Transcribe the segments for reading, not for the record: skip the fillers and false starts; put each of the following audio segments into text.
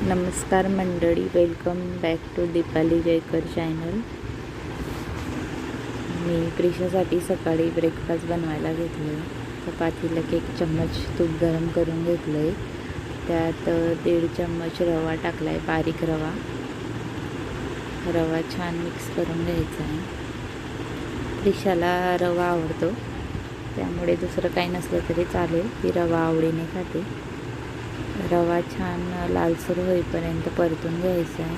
नमस्कार मंडळी, welcome back to Deepali Jaykar channel. मी प्रिशासाठी सकाळी ब्रेकफास्ट बनवायला घेतलं आहे. चपातीला 1 चम्मच तूप गरम करून घेतलं आहे. त्यात 1.5 चम्मच रवा टाकला आहे, बारीक रवा. रवा छान मिक्स करून घ्यायचा आहे. प्रिशाला रवा आवडतो, त्यामुळे दुसरं काही नसलं तरी चालेल, ती रवा आवडीने खाते. रवा छान लालसर होईपर्यंत परतून घ्यायचा आहे.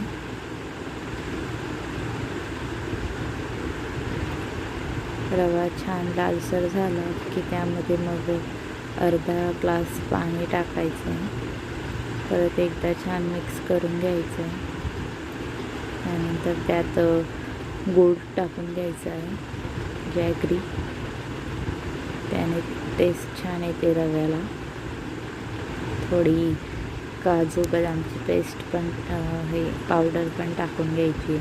रवा छान लालसर झाला की त्यामध्ये मग अर्धा ग्लास पाणी टाकायचं आहे. परत एकदा छान मिक्स करून घ्यायचं आहे. त्यानंतर त्यात गूळ टाकून घ्यायचा आहे, जॅगरी. त्याने टेस्ट छान येते रव्याला. थोडी काजू बदामची पेस्ट पण हे पावडर पण टाकून घ्यायची.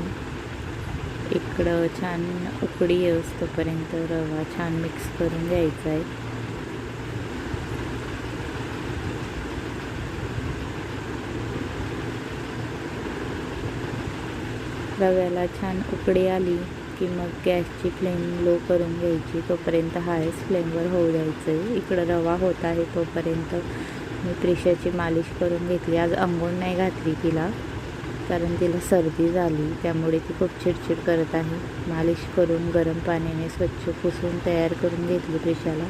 इकडं छान उकळी येऊस्तोपर्यंत रवा छान मिक्स करून घ्यायचा आहे. रव्याला छान उकळी आली की मग गॅसची फ्लेम लो करून घ्यायची. तोपर्यंत हायस्ट फ्लेमवर होऊ द्यायचं आहे. इकडं रवा होत आहे तोपर्यंत मी प्रिशाची मालिश करून घेतली. आज अंघोळ नाही घातली तिला, कारण तिला सर्दी झाली, त्यामुळे ती खूप चिडचिड करत आहे. मालिश करून गरम पाण्याने स्वच्छ पुसून तयार करून घेतली प्रिशाला.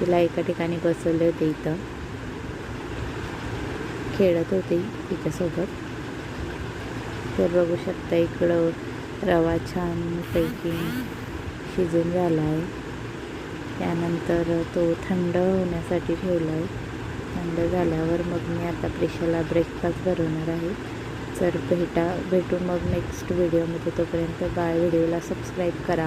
तिला एका ठिकाणी बसवले होते, इथं खेळत होते तिच्यासोबत. तर बघू शकता इकडं रवा छानपैकी शिजून झाला आहे. त्यानंतर तो थंड होण्यासाठी ठेवला आहे. थंड झाल्यावर मग मी आता प्रिशाला ब्रेकफास्ट बनवणार आहे. तर भेटू मग नेक्स्ट व्हिडिओमध्ये. तोपर्यंत बाय. व्हिडिओला सबस्क्राईब करा.